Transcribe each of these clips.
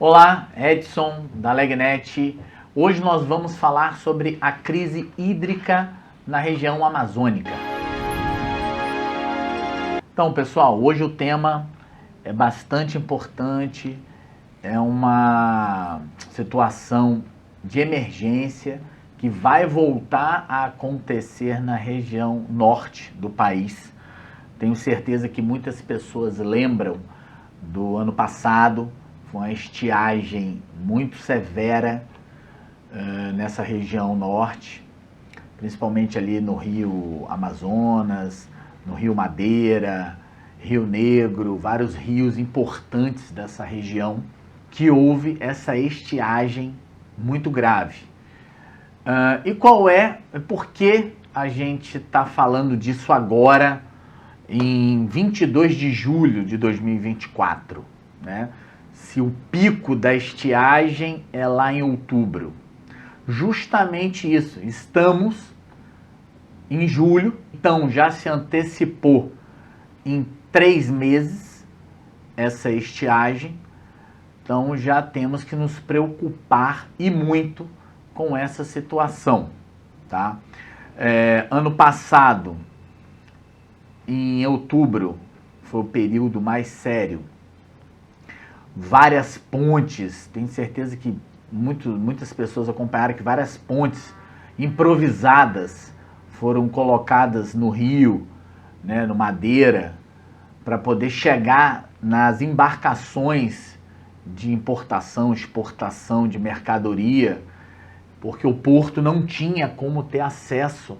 Olá, Edson da Legnet. Hoje nós vamos falar sobre a crise hídrica na região amazônica. Então, pessoal, hoje o tema é bastante importante, é uma situação de emergência que vai voltar a acontecer na região norte do país. Tenho certeza que muitas pessoas lembram do ano passado. Foi uma estiagem muito severa nessa região norte, principalmente ali no Rio Amazonas, no Rio Madeira, Rio Negro, vários rios importantes dessa região, que houve essa estiagem muito grave. E por que a gente está falando disso agora, em 22 de julho de 2024, né? Se o pico da estiagem é lá em outubro. Justamente isso, estamos em julho, então já se antecipou em 3 meses essa estiagem, então já temos que nos preocupar e muito com essa situação, tá? Ano passado, em outubro, foi o período mais sério. Várias pontes, tenho certeza que muitas pessoas acompanharam que várias pontes improvisadas foram colocadas no rio, né, no Madeira, para poder chegar nas embarcações de importação, exportação de mercadoria, porque o porto não tinha como ter acesso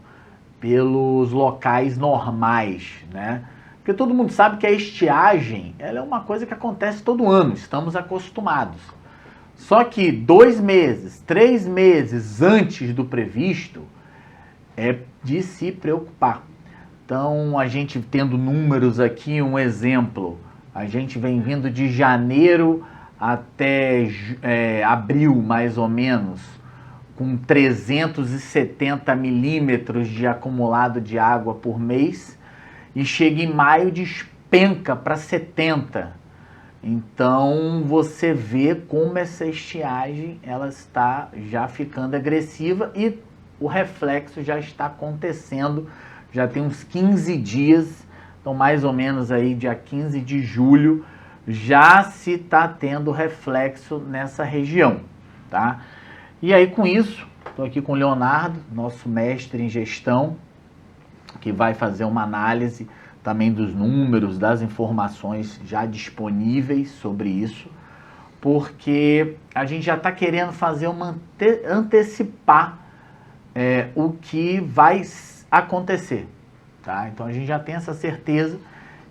pelos locais normais, né? Porque todo mundo sabe que a estiagem ela é uma coisa que acontece todo ano, estamos acostumados. Só que 2 meses, 3 meses antes do previsto é de se preocupar. Então, a gente tendo números aqui, um exemplo, a gente vem vindo de janeiro até abril, mais ou menos, com 370 milímetros de acumulado de água por mês, e chega em maio, despenca para 70. Então você vê como essa estiagem ela está já ficando agressiva e o reflexo já está acontecendo, já tem uns 15 dias, então mais ou menos aí dia 15 de julho já se está tendo reflexo nessa região, tá? E aí com isso, estou aqui com o Leonardo, nosso mestre em gestão, que vai fazer uma análise também dos números, das informações já disponíveis sobre isso, porque a gente já está querendo fazer antecipar o que vai acontecer, tá? Então a gente já tem essa certeza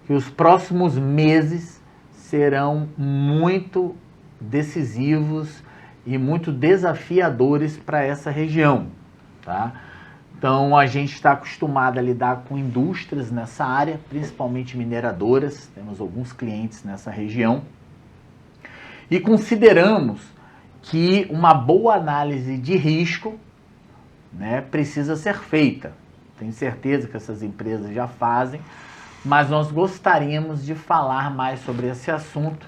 que os próximos meses serão muito decisivos e muito desafiadores para essa região, tá? Então, a gente está acostumado a lidar com indústrias nessa área, principalmente mineradoras, temos alguns clientes nessa região, e consideramos que uma boa análise de risco, né, precisa ser feita. Tenho certeza que essas empresas já fazem, mas nós gostaríamos de falar mais sobre esse assunto,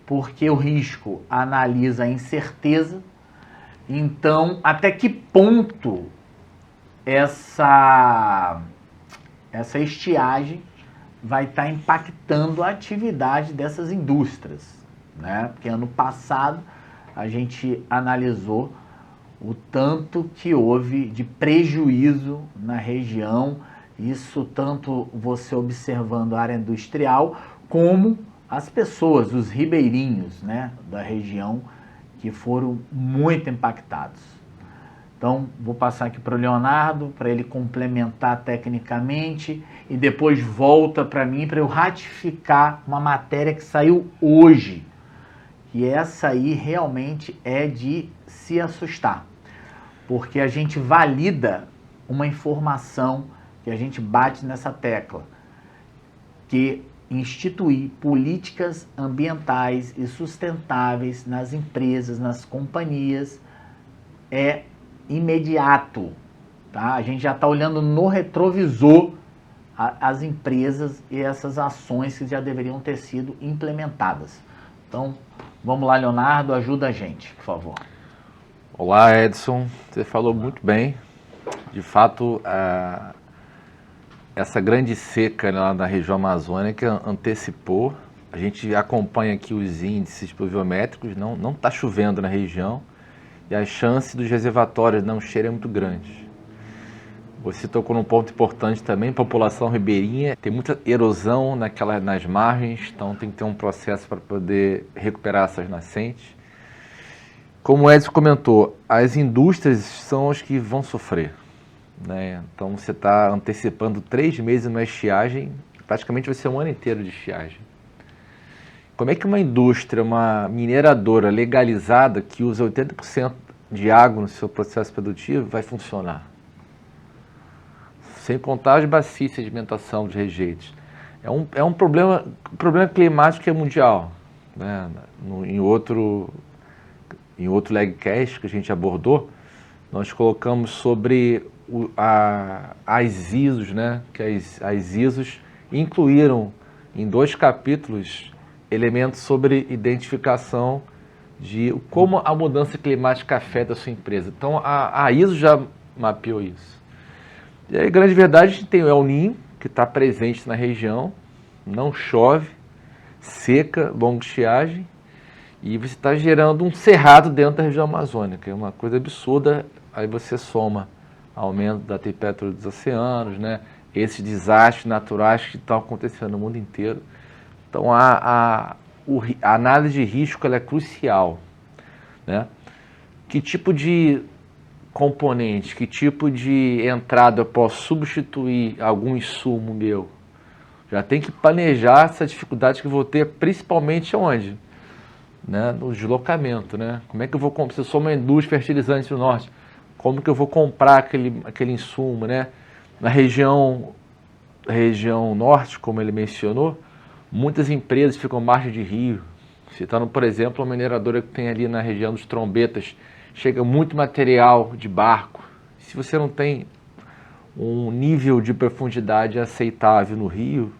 porque o risco analisa a incerteza. Então, até que ponto essa estiagem vai estar impactando a atividade dessas indústrias, né? Porque ano passado a gente analisou o tanto que houve de prejuízo na região, isso tanto você observando a área industrial, como as pessoas, os ribeirinhos, né, da região, que foram muito impactados. Então, vou passar aqui para o Leonardo, para ele complementar tecnicamente, e depois volta para mim, para eu ratificar uma matéria que saiu hoje, que essa aí realmente é de se assustar, porque a gente valida uma informação que a gente bate nessa tecla, que instituir políticas ambientais e sustentáveis nas empresas, nas companhias, é imediato, tá? A gente já está olhando no retrovisor as empresas e essas ações que já deveriam ter sido implementadas. Então, Vamos lá, Leonardo, ajuda a gente, por favor. Olá, Edson. Você falou muito bem. De fato, essa grande seca lá na região amazônica antecipou. A gente acompanha aqui os índices pluviométricos, não está chovendo na região e a chance dos reservatórios não encherem é muito grande. Você tocou num ponto importante também, população ribeirinha, tem muita erosão nas margens, então tem que ter um processo para poder recuperar essas nascentes. Como o Edson comentou, as indústrias são as que vão sofrer, né? Então você está antecipando 3 meses numa estiagem, praticamente vai ser um ano inteiro de estiagem. Como é que uma indústria, uma mineradora legalizada que usa 80% de água no seu processo produtivo vai funcionar? Sem contar as bacias de sedimentação de rejeitos. É um problema climático que é mundial, né? Em outro legcast que a gente abordou, nós colocamos sobre as ISOs, né? Que as ISOs incluíram em 2 capítulos elementos sobre identificação de como a mudança climática afeta a sua empresa. Então a ISO já mapeou isso. E aí, grande verdade, a gente tem o El Niño, que está presente na região, não chove, seca, longa estiagem, e você está gerando um cerrado dentro da região amazônica. É uma coisa absurda. Aí você soma aumento da temperatura dos oceanos, né? Esses desastres naturais que estão acontecendo no mundo inteiro. Então, a análise de risco ela é crucial, né? Que tipo de componente, que tipo de entrada eu posso substituir algum insumo meu? Já tem que planejar essa dificuldade que eu vou ter, principalmente onde? Né? No deslocamento, né? Como é que eu vou comprar? Se eu sou uma indústria fertilizante no norte, como que eu vou comprar aquele insumo, né? Na região norte, como ele mencionou, muitas empresas ficam à margem de rio. Citando, por exemplo, uma mineradora que tem ali na região dos Trombetas, chega muito material de barco. Se você não tem um nível de profundidade aceitável no rio,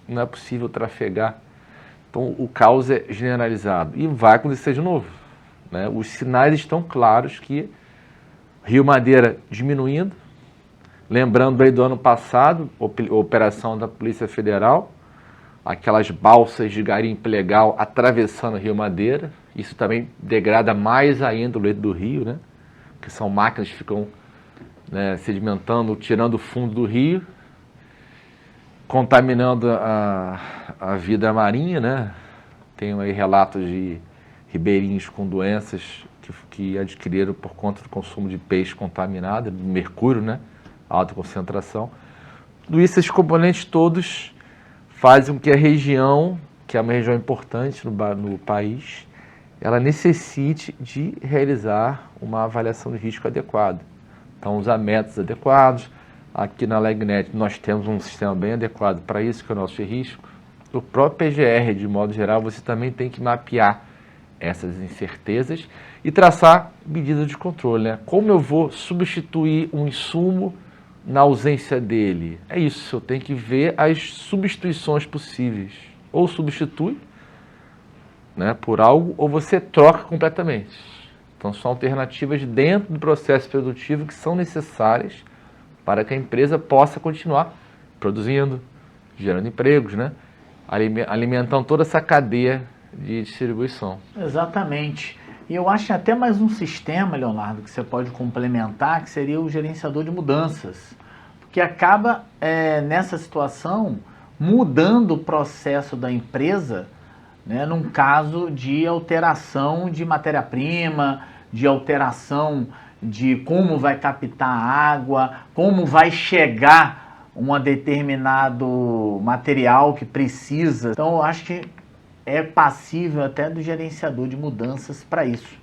não é possível trafegar. Então o caos é generalizado e vai acontecer de novo, né? Os sinais estão claros que Rio Madeira diminuindo, lembrando aí do ano passado, operação da Polícia Federal, aquelas balsas de garimpo ilegal atravessando o Rio Madeira. Isso também degrada mais ainda o leito do rio, né? Que são máquinas que ficam, né, sedimentando, tirando o fundo do rio, contaminando a vida marinha, né? Tem aí relatos de ribeirinhos com doenças que adquiriram por conta do consumo de peixe contaminado, do mercúrio, né? Alta concentração. Tudo isso, esses componentes todos fazem com que a região, que é uma região importante no país, ela necessite de realizar uma avaliação de risco adequada. Então, usar métodos adequados. Aqui na LegNet nós temos um sistema bem adequado para isso, que é o nosso risco. O próprio PGR, de modo geral, você também tem que mapear essas incertezas e traçar medidas de controle, né? Como eu vou substituir um insumo na ausência dele? É isso, eu tenho que ver as substituições possíveis. Ou substitui, né, por algo, ou você troca completamente. Então são alternativas dentro do processo produtivo que são necessárias para que a empresa possa continuar produzindo, gerando empregos, né? Alimentando toda essa cadeia de distribuição. Exatamente. E eu acho até mais um sistema, Leonardo, que você pode complementar, que seria o gerenciador de mudanças. Porque acaba, nessa situação, mudando o processo da empresa, né, num caso de alteração de matéria-prima, de alteração de como vai captar a água, como vai chegar um determinado material que precisa. Então, eu acho que é passível até do gerenciador de mudanças para isso.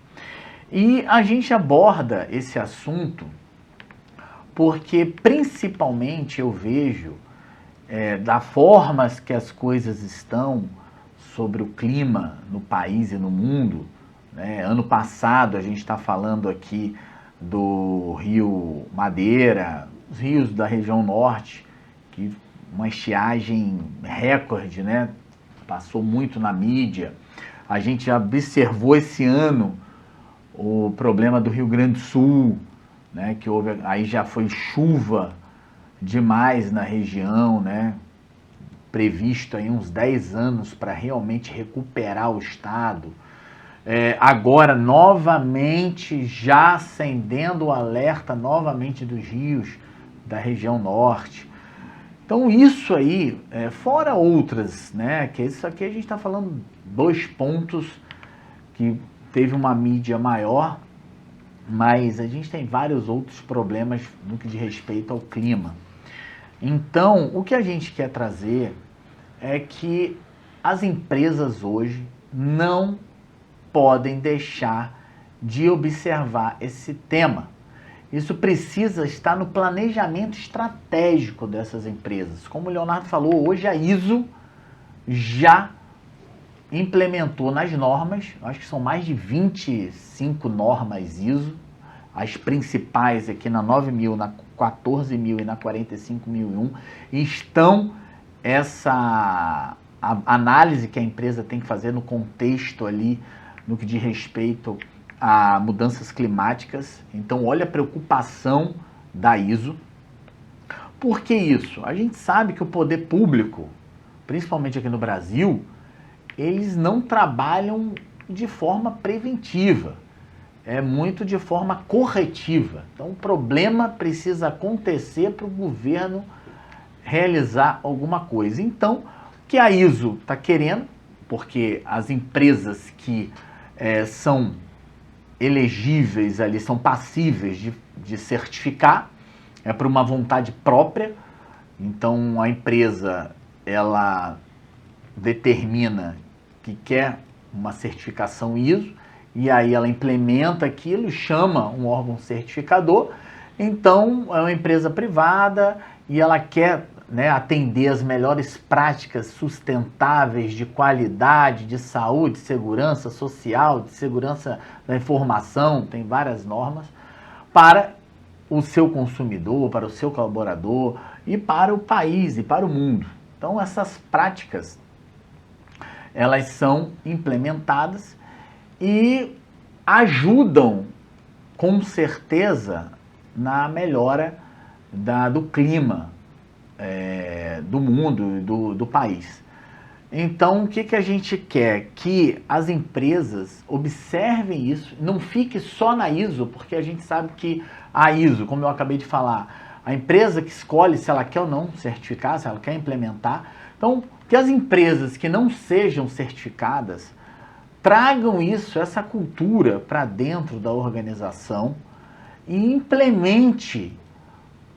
E a gente aborda esse assunto porque, principalmente, eu vejo da forma que as coisas estão sobre o clima no país e no mundo, né? Ano passado, a gente está falando aqui do Rio Madeira, os rios da região norte, que uma estiagem recorde, né? Passou muito na mídia. A gente já observou esse ano o problema do Rio Grande do Sul, né, que houve, aí já foi chuva demais na região, né, previsto aí uns 10 anos para realmente recuperar o estado. Agora, novamente, já acendendo o alerta novamente dos rios da região norte. Então, isso aí, fora outras, né, que isso aqui a gente está falando 2 pontos que teve uma mídia maior, mas a gente tem vários outros problemas no que diz respeito ao clima. Então, o que a gente quer trazer é que as empresas hoje não podem deixar de observar esse tema. Isso precisa estar no planejamento estratégico dessas empresas. Como o Leonardo falou, hoje a ISO já implementou nas normas, acho que são mais de 25 normas ISO, as principais aqui na 9.000, na 14.000 e na 45.001, estão essa análise que a empresa tem que fazer no contexto ali, no que diz respeito a mudanças climáticas. Então, olha a preocupação da ISO. Por que isso? A gente sabe que o poder público, principalmente aqui no Brasil, eles não trabalham de forma preventiva, é muito de forma corretiva. Então, o problema precisa acontecer para o governo realizar alguma coisa. Então, o que a ISO está querendo, porque as empresas que são elegíveis ali, são passíveis de certificar, é por uma vontade própria. Então, a empresa, ela determina que quer uma certificação ISO, e aí ela implementa aquilo, chama um órgão certificador. Então, é uma empresa privada e ela quer, né, atender as melhores práticas sustentáveis de qualidade, de saúde, segurança social, de segurança da informação, tem várias normas, para o seu consumidor, para o seu colaborador e para o país e para o mundo. Então, essas práticas, elas são implementadas e ajudam, com certeza, na melhora do clima do mundo e do país. Então, o que a gente quer? Que as empresas observem isso, não fique só na ISO, porque a gente sabe que a ISO, como eu acabei de falar, a empresa que escolhe se ela quer ou não certificar, se ela quer implementar. Então, que as empresas que não sejam certificadas tragam isso, essa cultura para dentro da organização e implemente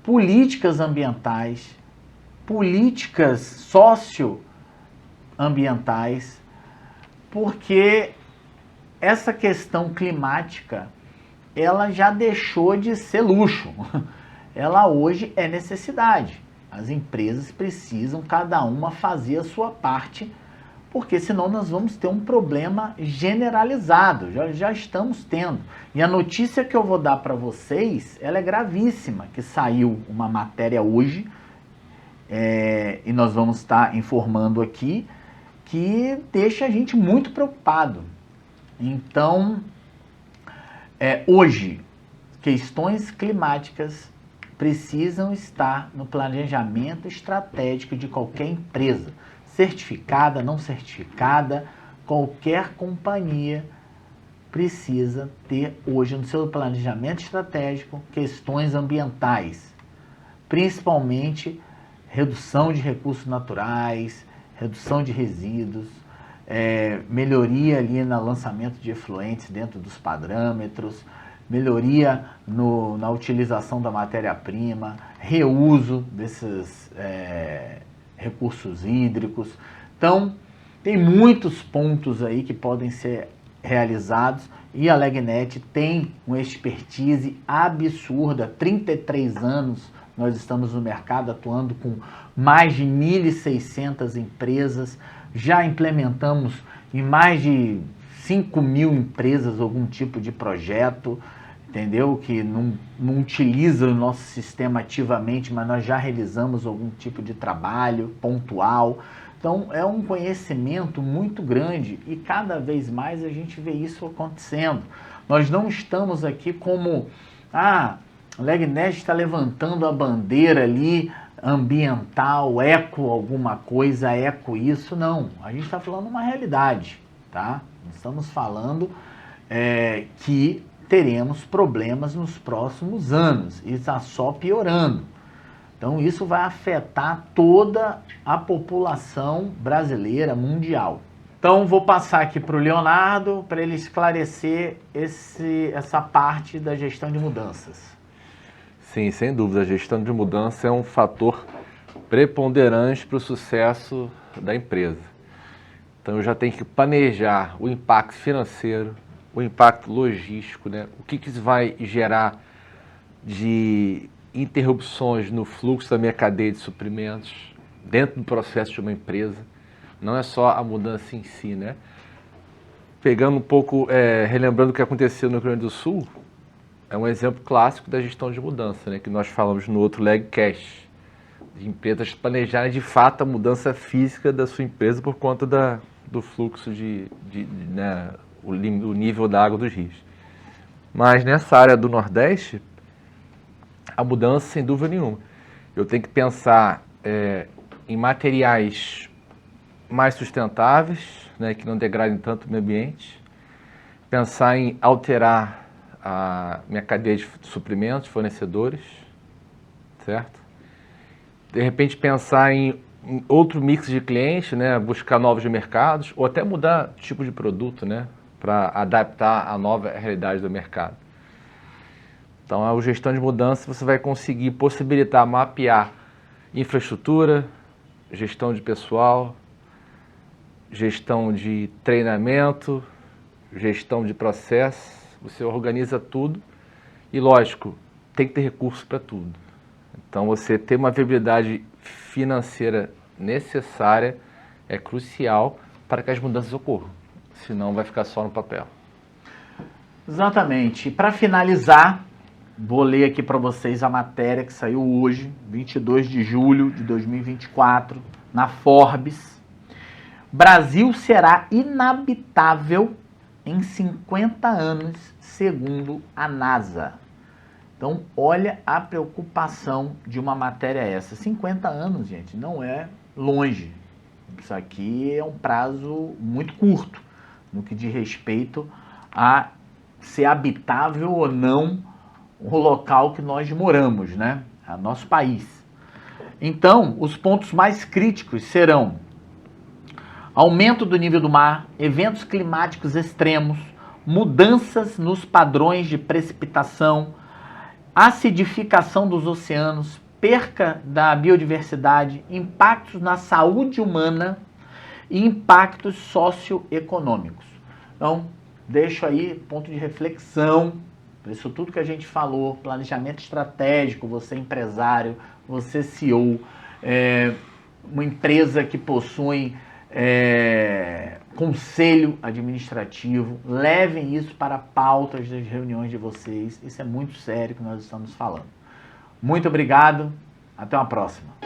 políticas ambientais, políticas socioambientais, porque essa questão climática, ela já deixou de ser luxo, ela hoje é necessidade. As empresas precisam, cada uma, fazer a sua parte, porque senão nós vamos ter um problema generalizado, já estamos tendo. E a notícia que eu vou dar para vocês, ela é gravíssima, que saiu uma matéria hoje, e nós vamos estar informando aqui, que deixa a gente muito preocupado. Então, hoje, questões climáticas precisam estar no planejamento estratégico de qualquer empresa, certificada, não certificada, qualquer companhia precisa ter hoje no seu planejamento estratégico questões ambientais, principalmente redução de recursos naturais, redução de resíduos, melhoria ali no lançamento de efluentes dentro dos parâmetros, melhoria na utilização da matéria-prima, reuso desses recursos hídricos. Então, tem muitos pontos aí que podem ser realizados e a Legnet tem uma expertise absurda. 33 anos nós estamos no mercado atuando com mais de 1.600 empresas, já implementamos em mais de 5.000 empresas algum tipo de projeto, entendeu? Que não utiliza o nosso sistema ativamente, mas nós já realizamos algum tipo de trabalho pontual. Então, é um conhecimento muito grande e cada vez mais a gente vê isso acontecendo. Nós não estamos aqui como, a Legnet está levantando a bandeira ali ambiental, eco alguma coisa, eco isso, não. A gente está falando uma realidade, tá? Estamos falando que teremos problemas nos próximos anos e está só piorando. Então isso vai afetar toda a população brasileira, mundial. Então vou passar aqui para o Leonardo para ele esclarecer essa parte da gestão de mudanças. Sim, sem dúvida, a gestão de mudança é um fator preponderante para o sucesso da empresa. Então eu já tenho que planejar o impacto financeiro, o impacto logístico, né? O que isso vai gerar de interrupções no fluxo da minha cadeia de suprimentos, dentro do processo de uma empresa. Não é só a mudança em si, né? Pegando um pouco, relembrando o que aconteceu no Rio Grande do Sul, é um exemplo clássico da gestão de mudança, né? Que nós falamos no outro Legcast, de empresas planejarem de fato a mudança física da sua empresa por conta do fluxo né, o nível da água dos rios. Mas nessa área do Nordeste, a mudança, sem dúvida nenhuma. Eu tenho que pensar em materiais mais sustentáveis, né, que não degradem tanto o meio ambiente. Pensar em alterar a minha cadeia de suprimentos, fornecedores, certo? De repente pensar em outro mix de clientes, né, buscar novos mercados, ou até mudar tipo de produto, né, para adaptar à nova realidade do mercado. Então, a gestão de mudança, você vai conseguir possibilitar mapear infraestrutura, gestão de pessoal, gestão de treinamento, gestão de processo. Você organiza tudo e, lógico, tem que ter recurso para tudo. Então, você ter uma viabilidade financeira necessária é crucial para que as mudanças ocorram. Senão, vai ficar só no papel. Exatamente. Para finalizar, vou ler aqui para vocês a matéria que saiu hoje, 22 de julho de 2024, na Forbes. Brasil será inabitável em 50 anos, segundo a NASA. Então, olha a preocupação de uma matéria essa. 50 anos, gente, não é longe. Isso aqui é um prazo muito curto no que diz respeito a ser habitável ou não o local que nós moramos, né? É nosso país. Então, os pontos mais críticos serão aumento do nível do mar, eventos climáticos extremos, mudanças nos padrões de precipitação, acidificação dos oceanos, perca da biodiversidade, impactos na saúde humana e impactos socioeconômicos. Então, deixo aí ponto de reflexão. Por isso tudo que a gente falou, planejamento estratégico, você empresário, você CEO, uma empresa que possui conselho administrativo, levem isso para pautas das reuniões de vocês. Isso é muito sério que nós estamos falando. Muito obrigado, até uma próxima.